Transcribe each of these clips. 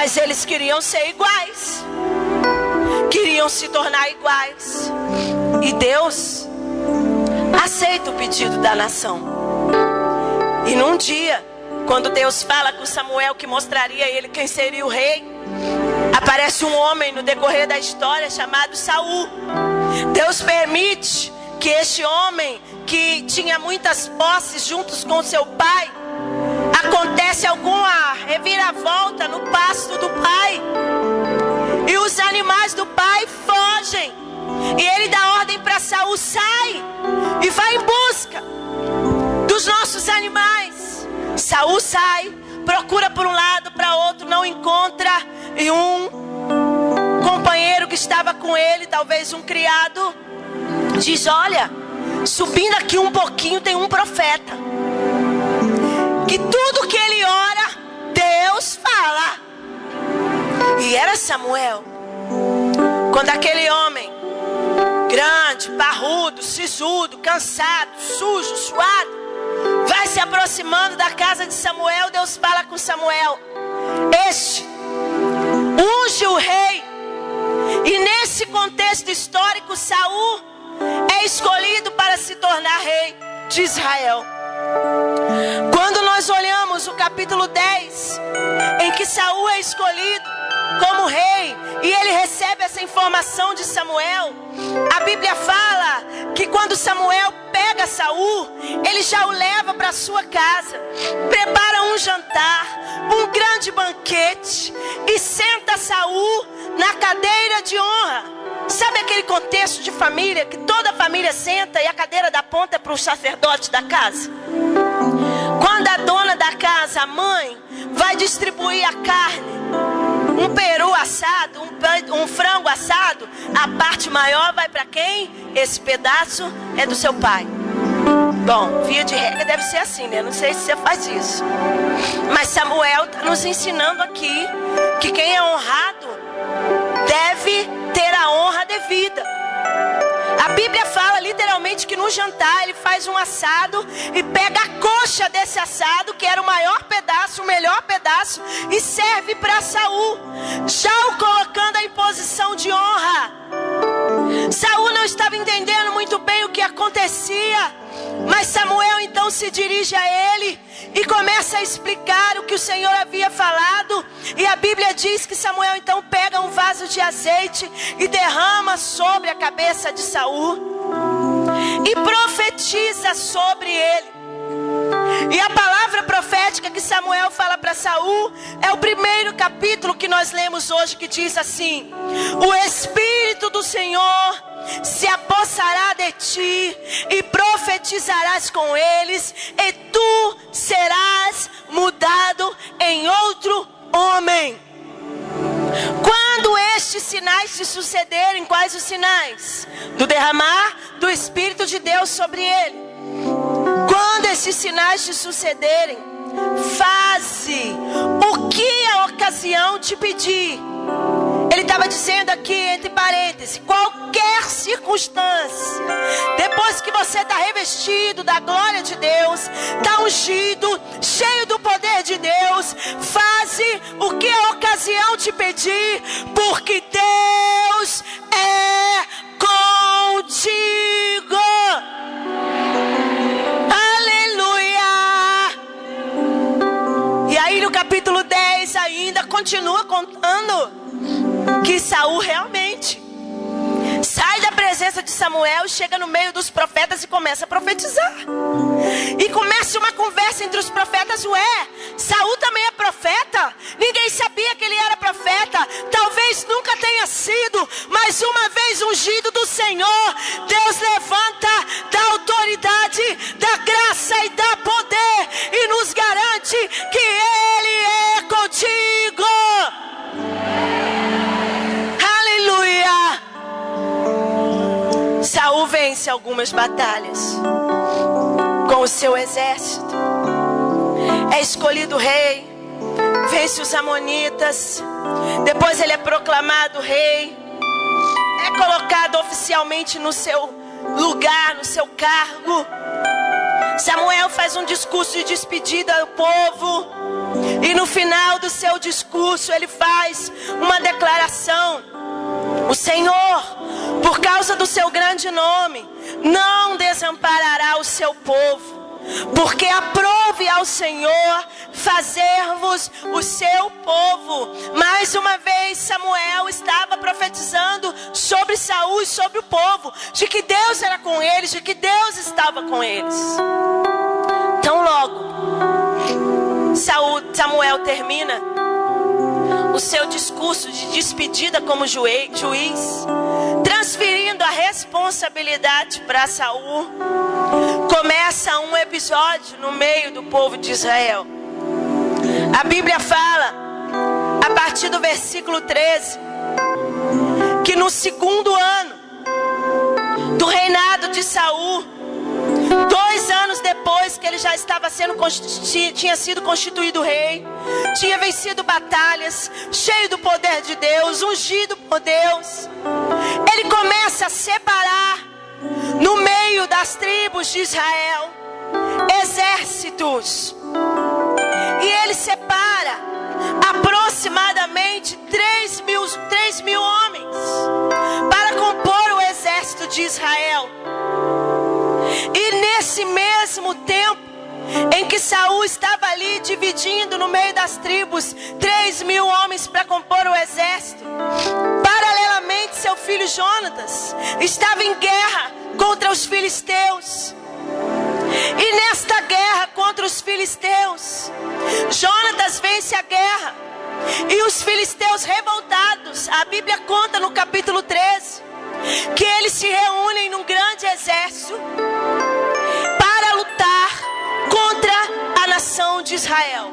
Mas eles queriam ser iguais, queriam se tornar iguais. E Deus aceita o pedido da nação. E num dia, quando Deus fala com Samuel que mostraria a ele quem seria o rei, aparece um homem no decorrer da história chamado Saul. Deus permite que este homem, que tinha muitas posses juntos com seu pai, acontece alguma reviravolta no pasto do pai, e os animais do pai fogem, e ele dá ordem para Saul: sai e vai em busca dos nossos animais. Saul sai, procura por um lado, para outro, não encontra, e um companheiro que estava com ele, talvez um criado, diz: olha, subindo aqui um pouquinho tem um profeta, que tudo que ele ora, Deus fala. E era Samuel. Quando aquele homem, grande, parrudo, sisudo, cansado, sujo, suado, vai se aproximando da casa de Samuel, Deus fala com Samuel: este unge o rei. E nesse contexto histórico, Saul é escolhido para se tornar rei de Israel. Quando nós olhamos o capítulo 10, em que Saul é escolhido como rei, e ele recebe essa informação de Samuel, a Bíblia fala que quando Samuel pega Saul, ele já o leva para sua casa, prepara um jantar, um grande banquete, e senta Saul na cadeira de honra. Sabe aquele contexto de família, que toda a família senta e a cadeira da ponta é para o sacerdote da casa? Quando a dona da casa, a mãe, vai distribuir a carne, um peru assado, um frango assado, a parte maior vai para quem? Esse pedaço é do seu pai. Bom, via de regra deve ser assim, né? Não sei se você faz isso. Mas Samuel está nos ensinando aqui que quem é honrado deve ter a honra devida. A Bíblia fala literalmente que no jantar ele faz um assado e pega a coxa desse assado, que era o maior pedaço, o melhor pedaço, e serve para Saul, já o colocando em posição de honra. Saul não estava entendendo muito bem o que acontecia, mas Samuel então se dirige a ele e começa a explicar o que o Senhor havia falado. E a Bíblia diz que Samuel então pega um vaso de azeite e derrama sobre a cabeça de Saul e profetiza sobre ele. E a palavra profética que Samuel fala para Saul é o primeiro capítulo que nós lemos hoje, que diz assim: o Espírito do Senhor se apossará de ti e profetizarás com eles, e tu serás mudado em outro homem. Quando estes sinais se sucederem, quais os sinais? Do derramar do Espírito de Deus sobre ele. Quando esses sinais te sucederem, faze o que a ocasião te pedir. Ele estava dizendo aqui, entre parênteses, qualquer circunstância, depois que você está revestido da glória de Deus, está ungido, cheio do poder de Deus, faze o que a ocasião te pedir, porque Deus é contigo. E aí no capítulo 10 ainda continua contando que Saul realmente sai da presença de Samuel, chega no meio dos profetas e começa a profetizar. E começa uma conversa entre os profetas. Ué, Saul também é profeta? Ninguém sabia que ele era profeta. Talvez nunca tenha sido, mas uma vez ungido do Senhor, Deus levanta da autoridade, da graça e da poder e nos garante que Ele é contigo. Aleluia! Saul vence algumas batalhas com o seu exército, é escolhido rei, vence os amonitas, depois ele é proclamado rei, é colocado oficialmente no seu lugar, no seu cargo. Samuel faz um discurso de despedida ao povo, E no final do seu discurso ele faz uma declaração: o Senhor, por causa do seu grande nome, não desamparará o seu povo, porque aprove ao Senhor fazer-vos o seu povo. Mais uma vez Samuel estava profetizando sobre Saul e sobre o povo, de que Deus era com eles, de que Deus estava com eles. Então logo Samuel termina o seu discurso de despedida como juiz, transferindo a responsabilidade para Saul. Começa um episódio no meio do povo de Israel. A Bíblia fala, a partir do versículo 13, que no segundo ano do reinado de Saul, 2 anos depois que ele já estava tinha sido constituído rei, tinha vencido batalhas, cheio do poder de Deus, ungido por Deus, ele começa a separar no meio das tribos de Israel exércitos. E ele separa aproximadamente 3 mil homens para compor o exército de Israel. E nesse mesmo tempo em que Saul estava ali dividindo no meio das tribos 3 mil homens para compor o exército, paralelamente seu filho Jonatas estava em guerra contra os filisteus. E nesta guerra contra os filisteus, Jonatas vence a guerra. E os filisteus revoltados, a Bíblia conta no capítulo 13, que eles se reúnem num grande exército para lutar contra a nação de Israel.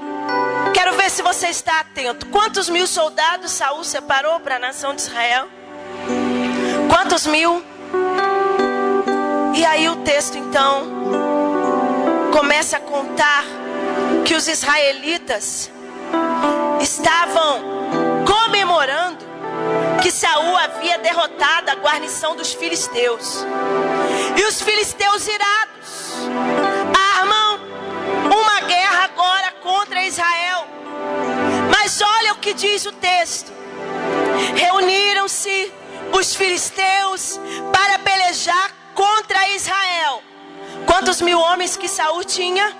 Quero ver se você está atento. Quantos mil soldados Saul separou para a nação de Israel? Quantos mil? E aí o texto então começa a contar que os israelitas estavam comemorando que Saul havia derrotado a guarnição dos filisteus. E os filisteus irados armam uma guerra agora contra Israel. Mas olha o que diz o texto: reuniram-se os filisteus para pelejar contra Israel. Quantos mil homens que Saul tinha?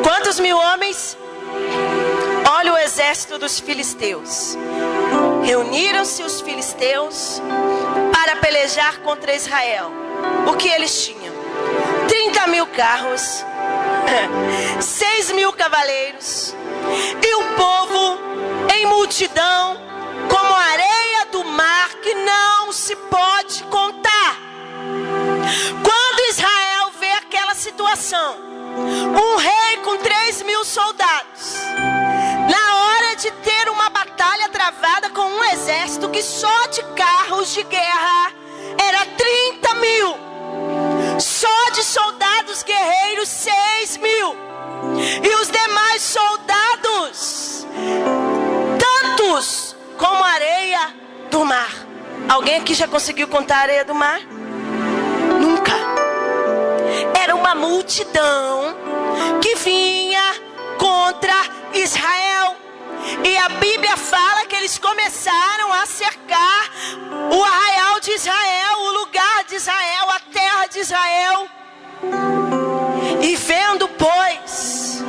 Quantos mil homens? Olha o exército dos filisteus. Reuniram-se os filisteus para pelejar contra Israel. O que eles tinham? 30 mil carros, 6 mil cavaleiros, e o povo em multidão, como a areia do mar, que não se pode contar. Quando Israel vê aquela situação, um rei com 3 mil soldados, na hora de ter uma batalha travada com um exército que só de carros de guerra era 30 mil, só de soldados guerreiros 6 mil, e os demais soldados tantos como a areia do mar. Alguém aqui já conseguiu contar a areia do mar? Nunca. Era uma multidão que vinha contra Israel. E a Bíblia fala que eles começaram a cercar o arraial de Israel, o lugar de Israel, a terra de Israel. E vendo, pois,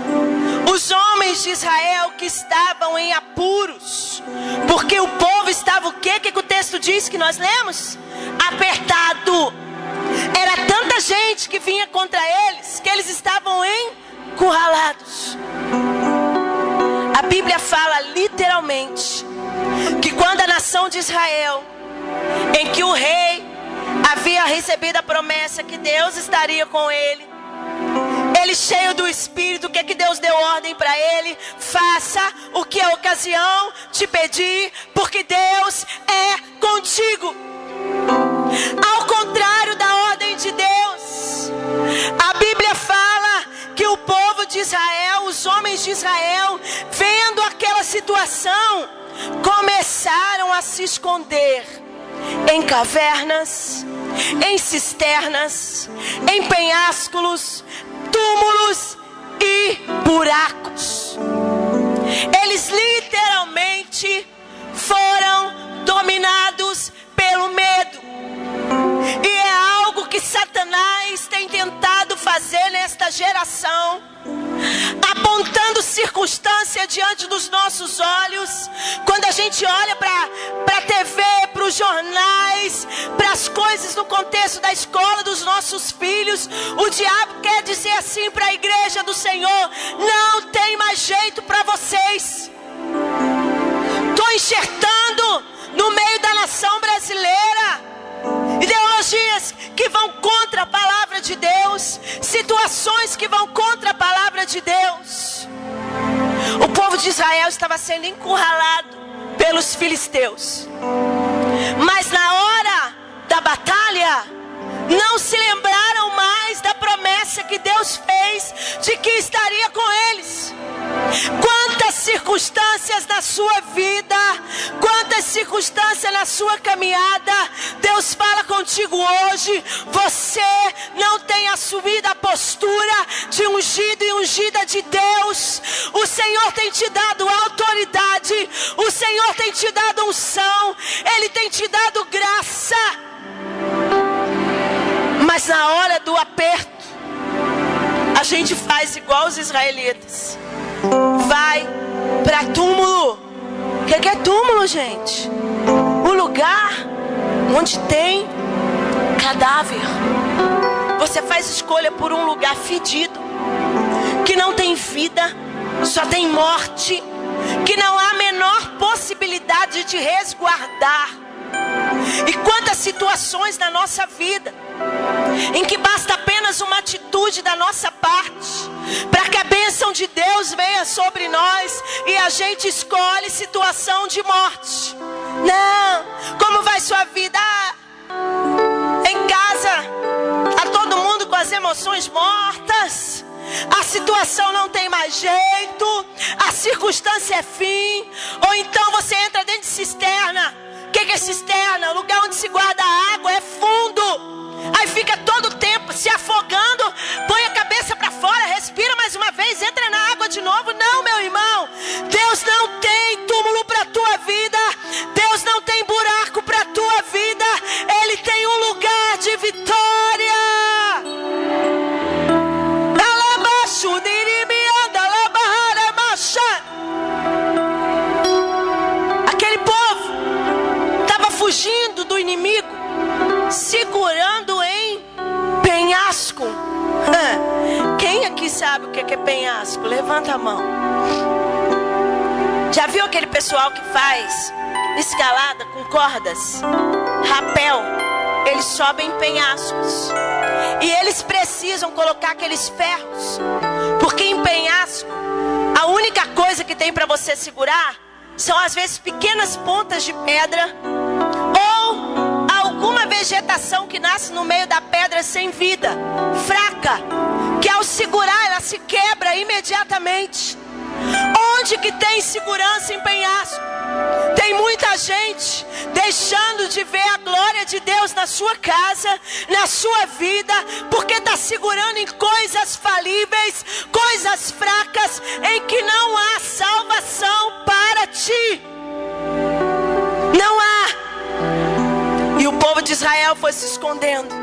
os homens de Israel que estavam em apuros, porque o povo estava o quê? Que o texto diz que nós lemos? Apertado. Era tanta gente que vinha contra eles, que eles estavam encurralados. A Bíblia fala literalmente que quando a nação de Israel, em que o rei havia recebido a promessa que Deus estaria com ele, ele cheio do Espírito, o que é que Deus deu ordem para ele? Faça o que a ocasião te pedir, porque Deus é contigo. Ao contrário da ordem de Deus, a Bíblia fala que o povo de Israel, os homens de Israel, vendo aquela situação, começaram a se esconder em cavernas, em cisternas, em penhascos, túmulos e buracos. Eles literalmente foram dominados pelo medo. E é algo que Satanás tem tentado fazer nesta geração, apontando circunstância diante dos nossos olhos. Quando a gente olha para a TV, para os jornais, para as coisas no contexto da escola dos nossos filhos, o diabo quer dizer assim para a igreja do Senhor: não tem mais jeito para vocês. Estou enxertando no meio da nação brasileira ideologias que vão contra a palavra de Deus, situações que vão contra a palavra de Deus. O povo de Israel estava sendo encurralado pelos filisteus, mas na hora da batalha não se lembraram mais da promessa que Deus fez de que estaria com eles. Quantas circunstâncias na sua vida, quantas circunstâncias na sua caminhada, Deus fala contigo hoje: você não tem assumido a postura de ungido e ungida de Deus. O Senhor tem te dado autoridade, o Senhor tem te dado unção, Ele tem te dado graça. Mas na hora do aperto, a gente faz igual os israelitas. Vai para túmulo. O que é túmulo, gente? O lugar onde tem cadáver. Você faz escolha por um lugar fedido, que não tem vida, só tem morte, que não há a menor possibilidade de resguardar. E quantas situações na nossa vida em que basta apenas uma atitude da nossa parte para que a bênção de Deus venha sobre nós, e a gente escolhe situação de morte. Não, como vai sua vida? Em casa tá todo mundo com as emoções mortas, a situação não tem mais jeito, a circunstância é fim. Ou então você entra dentro de cisterna. O que é cisterna? O lugar onde se guarda a água é fundo. Aí fica todo o tempo se afogando, põe a cabeça para fora, respira mais uma vez, entra na água de novo. Não, meu irmão, Deus não tem túmulo para a tua vida, Deus não tem buraco para a tua vida, Ele tem um lugar de vitória. Aquele povo estava fugindo do inimigo, segurando em penhasco. Quem aqui sabe o que é penhasco? Levanta a mão. Já viu aquele pessoal que faz escalada com cordas? Rapel. Eles sobem em penhascos. E eles precisam colocar aqueles ferros, porque em penhasco a única coisa que tem para você segurar são às vezes pequenas pontas de pedra ou alguma vegetação que nasce no meio da pedra sem vida, fraca, que ao segurar ela se quebra imediatamente. Onde que tem segurança em penhasco? Tem muita gente deixando de ver a glória de Deus na sua casa, na sua vida, porque está segurando em coisas falíveis, coisas fracas, em que não há salvação para ti. Não há. E o povo de Israel foi se escondendo.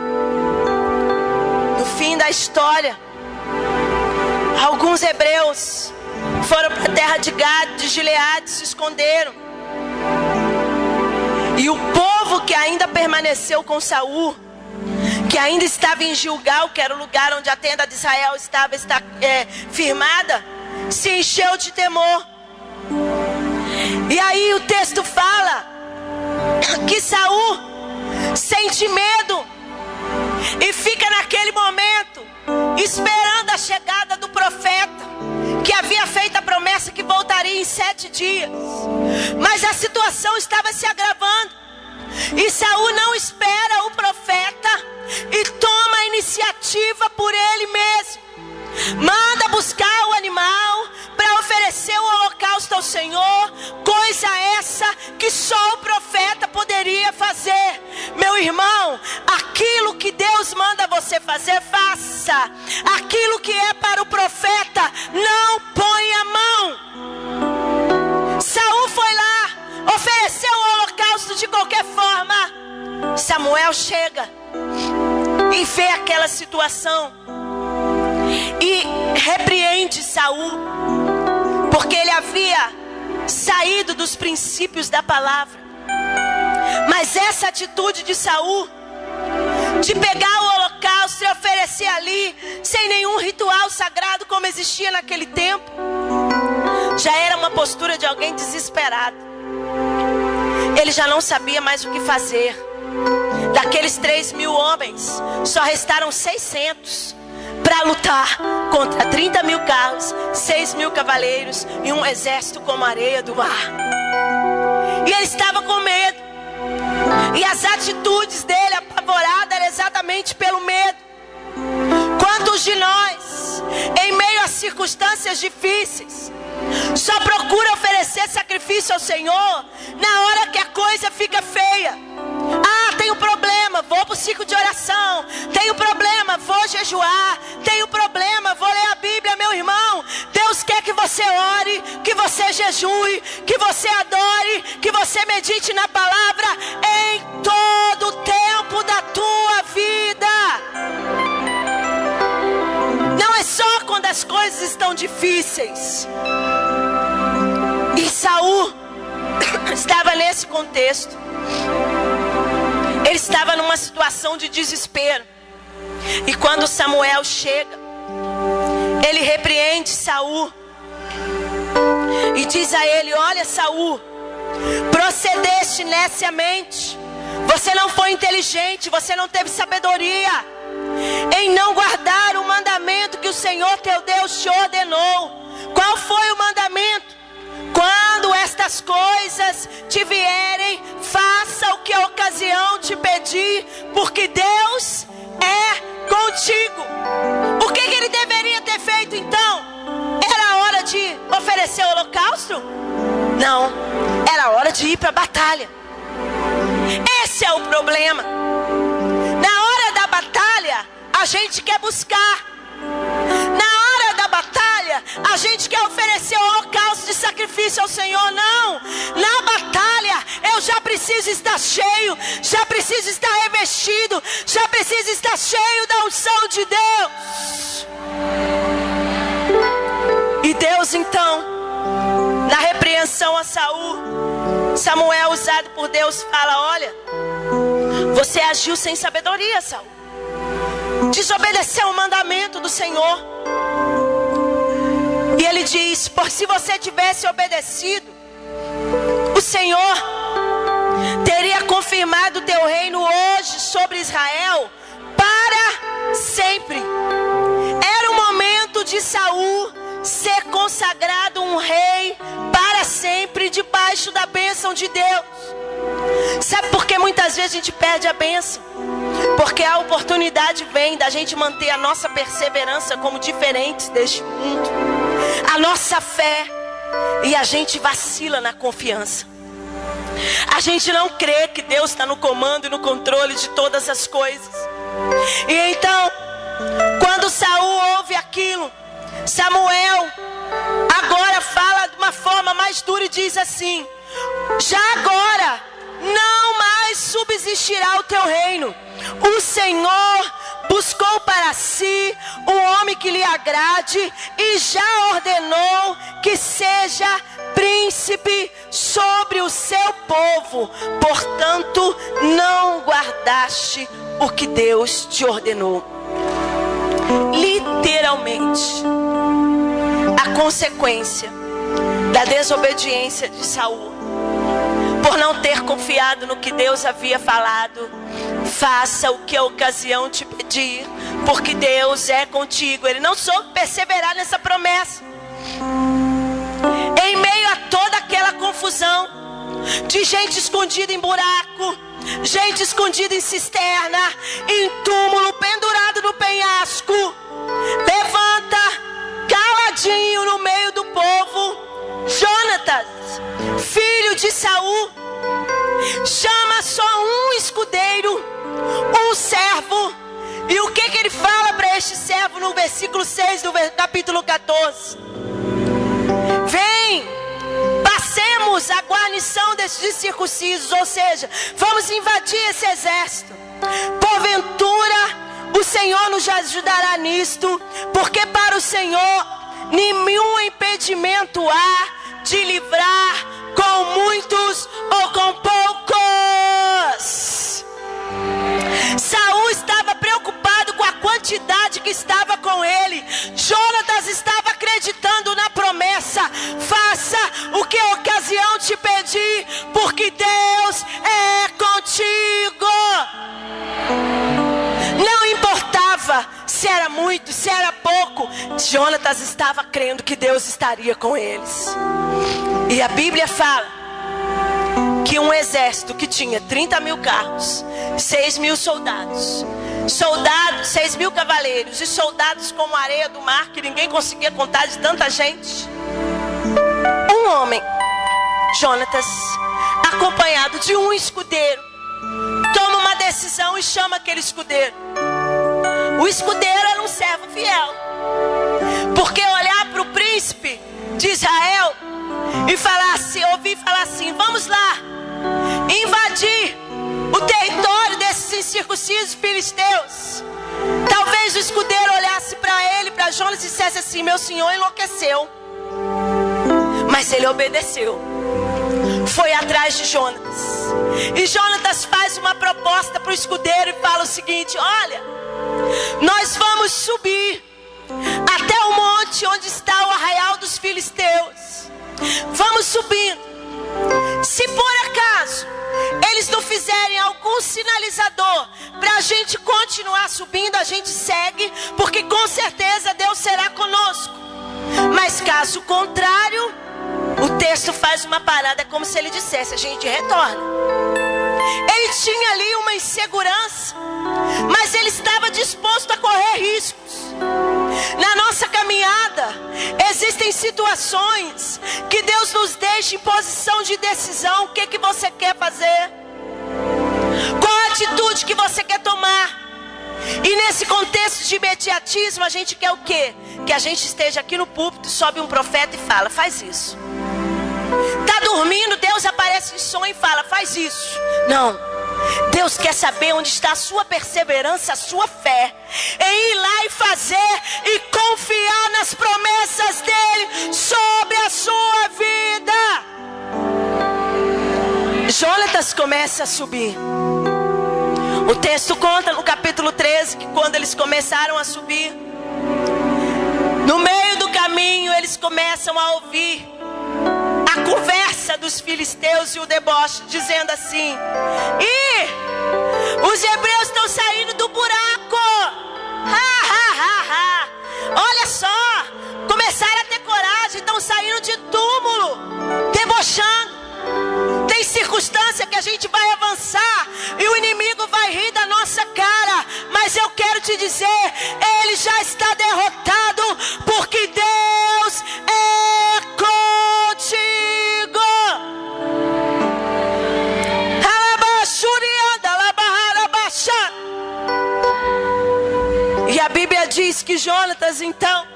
No fim da história, alguns hebreus foram para a terra de Gade, de Gileade, se esconderam. E o povo que ainda permaneceu com Saul, que ainda estava em Gilgal, que era o lugar onde a tenda de Israel estava firmada, se encheu de temor. E aí o texto fala que Saul sente medo e fica naquele momento esperando a chegada do profeta, que havia feito a promessa que voltaria em 7 dias. Mas a situação estava se agravando, e Saul não espera o profeta e toma a iniciativa por ele mesmo. Manda buscar o animal para oferecer o holocausto ao Senhor, coisa essa que só o profeta poderia fazer. Meu irmão, aquilo que Deus manda você fazer, faça. Aquilo que é para o profeta, não ponha a mão. Samuel chega e vê aquela situação e repreende Saul, porque ele havia saído dos princípios da palavra. Mas essa atitude de Saul, de pegar o holocausto e oferecer ali, sem nenhum ritual sagrado como existia naquele tempo, já era uma postura de alguém desesperado. Ele já não sabia mais o que fazer. Daqueles 3.000 homens, só restaram 600 para lutar contra 30.000 carros, 6.000 cavaleiros e um exército como a areia do mar. E ele estava com medo. E as atitudes dele apavoradas eram exatamente pelo medo. Quantos de nós, em meio a circunstâncias difíceis, só procura oferecer sacrifício ao Senhor na hora que a coisa fica feia? Ah, tenho problema, vou para o ciclo de oração. Tenho problema, vou jejuar. Tenho problema, vou ler a Bíblia, meu irmão. Deus quer que você ore, que você jejue, que você adore, que você medite na palavra em todo o tempo da tua vida. Não é só quando as coisas estão difíceis. E Saul estava nesse contexto. Ele estava numa situação de desespero. E quando Samuel chega, ele repreende Saul e diz a ele: olha, Saul, procedeste neciamente. Você não foi inteligente, você não teve sabedoria em não guardar o mandamento que o Senhor teu Deus te ordenou. Qual foi o mandamento? Quando estas coisas te vierem, faça o que a ocasião te pedir, porque Deus é contigo. O que ele deveria ter feito então? Era hora de oferecer o holocausto? Não, era hora de ir para a batalha. Esse é o problema. Na hora da batalha, a gente quer buscar. Na hora da batalha, a gente quer oferecer o holocausto de sacrifício ao Senhor. Não, na batalha eu já preciso estar cheio, já preciso estar revestido, já preciso estar cheio da unção de Deus. E Deus então, na repreensão a Saul, Samuel, usado por Deus, fala: olha, você agiu sem sabedoria, Saul. Desobedeceu o mandamento do Senhor. E ele diz: por se você tivesse obedecido, o Senhor teria confirmado o teu reino hoje sobre Israel para sempre. Era o momento de Saul ser consagrado um rei para sempre, debaixo da bênção de Deus. Sabe por que muitas vezes a gente perde a bênção? Porque a oportunidade vem da gente manter a nossa perseverança como diferentes deste mundo, a nossa fé, e a gente vacila na confiança. A gente não crê que Deus está no comando e no controle de todas as coisas. E então, quando Saul ouve aquilo, Samuel agora fala de uma forma mais dura e diz assim: já agora não mais subsistirá o teu reino. O Senhor buscou para si um homem que lhe agrade e já ordenou que seja príncipe sobre o seu povo. Portanto, não guardaste o que Deus te ordenou. Literalmente, a consequência da desobediência de Saul, por não ter confiado no que Deus havia falado: faça o que a ocasião te pedir, porque Deus é contigo. Ele não soube perseverar nessa promessa. Em meio a toda aquela confusão de gente escondida em buraco, gente escondida em cisterna, em túmulo, pendurado no penhasco, levanta caladinho no meio do povo Jonatas, filho de Saul, chama só um escudeiro, um servo. E o que ele fala para este servo no versículo 6 do capítulo 14? Vem, passemos a guarnição desses circuncisos, ou seja, vamos invadir esse exército. Porventura o Senhor nos ajudará nisto, porque para o Senhor nenhum impedimento há de livrar com muitos ou com poucos. Saul estava preocupado com a quantidade que estava com ele. Jonatas estava acreditando na promessa: faça o que a ocasião te pedir, porque Deus é contigo. Não importava se era muito, se era pouco, Jonatas estava crendo que Deus estaria com eles. E a Bíblia fala que um exército que tinha 30.000 carros, 6.000 soldados, 6.000 cavaleiros e soldados como a areia do mar, que ninguém conseguia contar de tanta gente. Um homem, Jonatas, acompanhado de um escudeiro, toma uma decisão e chama aquele escudeiro. O escudeiro era um servo fiel, porque olhar para o príncipe de Israel e ouvir falar assim: vamos lá invadir o território desses incircuncisos filisteus. Talvez o escudeiro olhasse para ele, para Jonas, e dissesse assim: meu senhor enlouqueceu. Mas ele obedeceu, foi atrás de Jonatas. E Jonatas faz uma proposta para o escudeiro e fala o seguinte: olha, nós vamos subir até o monte onde está o arraial dos filisteus. Vamos subindo. Se por acaso eles não fizerem algum sinalizador para a gente continuar subindo, a gente segue, porque com certeza Deus será conosco. Mas caso contrário, o texto faz uma parada, como se ele dissesse: a gente retorna. Ele tinha ali uma insegurança, mas ele estava disposto a correr riscos. Na nossa caminhada, existem situações que Deus nos deixa em posição de decisão. O que você quer fazer? Qual a atitude que você quer tomar? E nesse contexto de imediatismo, a gente quer o quê? Que a gente esteja aqui no púlpito, sobe um profeta e fala: faz isso. Está dormindo, Deus aparece em sonho e fala: faz isso. Não. Deus quer saber onde está a sua perseverança, a sua fé, em ir lá e fazer e confiar nas promessas dele sobre a sua vida. Jonatas começa a subir. O texto conta no capítulo 13 que quando eles começaram a subir, no meio do caminho eles começam a ouvir a conversa dos filisteus e o deboche, dizendo assim: os hebreus estão saindo do buraco. Olha só, começaram a ter coragem, estão saindo de túmulo, debochando. Tem circunstância que a gente vai avançar e o inimigo vai rir da nossa cara, mas eu quero te dizer, ele já está derrotado, porque Deus é contigo. E a Bíblia diz que Jonatas então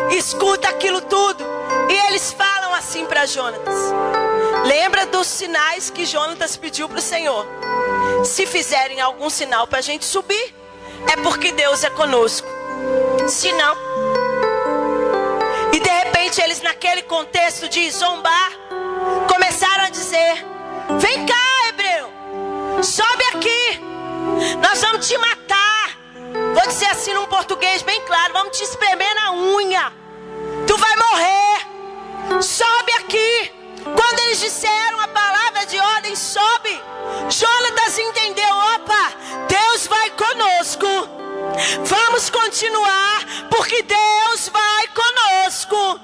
escuta aquilo tudo, e eles falam assim para Jonatas: lembra dos sinais que Jonatas pediu para o Senhor? Se fizerem algum sinal para a gente subir, é porque Deus é conosco. Se não, e de repente eles, naquele contexto de zombar, começaram a dizer: vem cá, hebreu, sobe aqui, nós vamos te matar. Vou dizer assim num português bem claro: vamos te espremer na unha, tu vai morrer, sobe aqui. Quando eles disseram a palavra de ordem: sobe, Jonatas entendeu: opa, Deus vai conosco, vamos continuar, porque Deus vai conosco.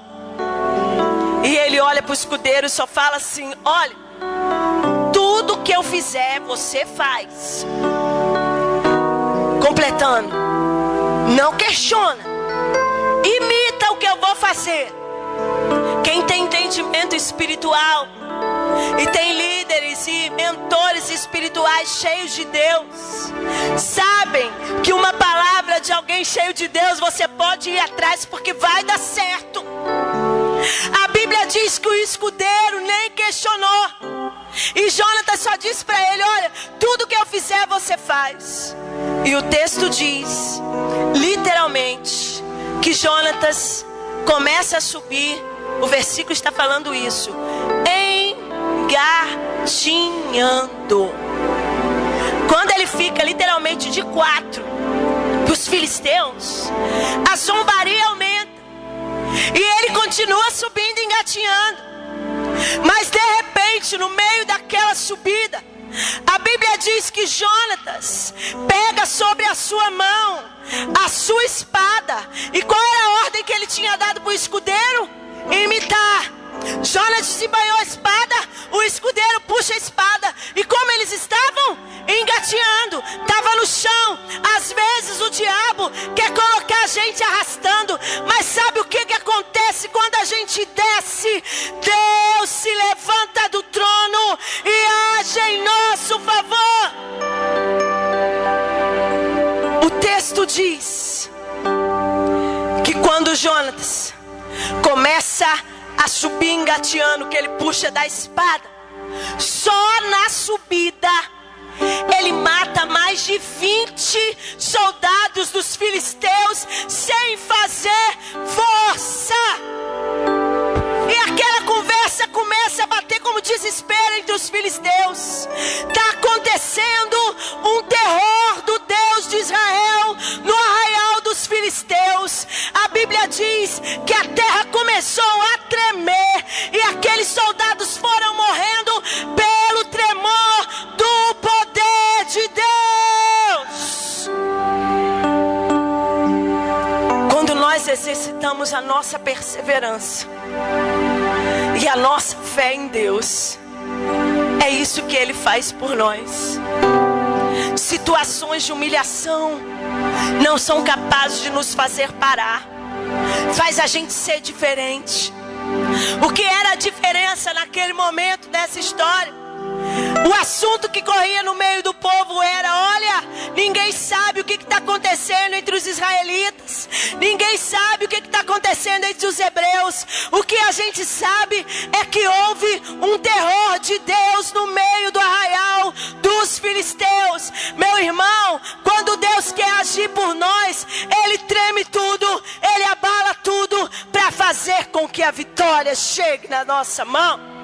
E ele olha para o escudeiro e só fala assim: olha, tudo que eu fizer você faz. Completando, não questiona, imita o que eu vou fazer. Quem tem entendimento espiritual e tem líderes e mentores espirituais cheios de Deus, sabem que uma palavra de alguém cheio de Deus você pode ir atrás, porque vai dar certo. A Bíblia diz que o escudeiro nem questionou. E Jonatas só disse para ele: olha, tudo que eu fizer você faz. E o texto diz, literalmente, que Jonatas começa a subir. O versículo está falando isso. Engatinhando. Quando ele fica literalmente de 4 dos filisteus, a zombaria aumenta. E ele continua subindo, engatinhando. Mas de repente, no meio daquela subida, a Bíblia diz que Jonatas pega sobre a sua mão a sua espada. E qual era a ordem que ele tinha dado para o escudeiro? Imitar. Jonatas se banhou a espada, o escudeiro puxa a espada. E como eles estavam? Engateando, estava no chão. Às vezes o diabo quer colocar a gente arrastando, mas sabe o que acontece quando a gente desce? Deus se levanta do trono e age em nosso favor. O texto diz que quando Jonatas começa a subir engateando, que ele puxa da espada, só na subida ele mata mais de 20 soldados dos filisteus sem fazer força. E aquela conversa começa a bater como desespero entre os filisteus. Está acontecendo um terror do Deus de Israel no arraial dos filisteus. A Bíblia diz que a terra começou a tremer e aqueles soldados foram morrendo pelo tremor do poder de Deus. Quando nós exercitamos a nossa perseverança e a nossa fé em Deus, é isso que Ele faz por nós. Situações de humilhação não são capazes de nos fazer parar. Faz a gente ser diferente. O que era a diferença naquele momento dessa história? O assunto que corria no meio do povo era: olha, ninguém sabe o que está acontecendo entre os israelitas. Ninguém sabe o que está acontecendo entre os hebreus. O que a gente sabe é que houve um terror de Deus no meio do arraial dos filisteus. Meu irmão, quando Deus quer agir por nós, Ele treme tudo, Ele abala tudo para fazer com que a vitória chegue na nossa mão.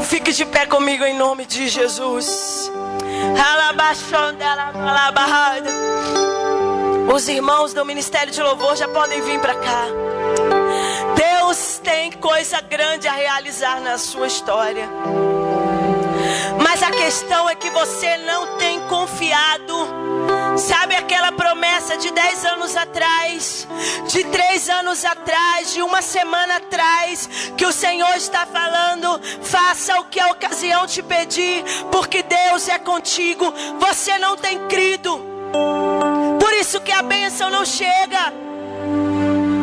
Fique de pé comigo em nome de Jesus. Os irmãos do Ministério de Louvor já podem vir para cá. Deus tem coisa grande a realizar na sua história. Mas a questão é que você não tem confiado. Sabe aquela promessa de 10 anos atrás, de 3 anos atrás, de 1 semana atrás, que o Senhor está falando: faça o que a ocasião te pedir, porque Deus é contigo. Você não tem crido, por isso que a bênção não chega.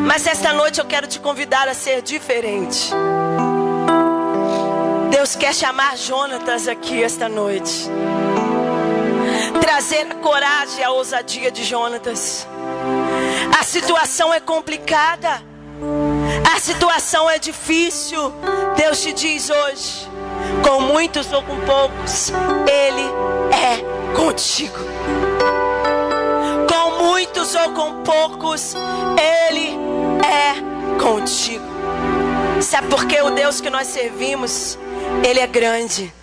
Mas esta noite eu quero te convidar a ser diferente. Deus quer chamar Jonatas aqui esta noite, trazer a coragem e a ousadia de Jonatas. A situação é complicada, a situação é difícil. Deus te diz hoje: com muitos ou com poucos, Ele é contigo. Com muitos ou com poucos, Ele é contigo. Sabe por que o Deus que nós servimos, Ele é grande.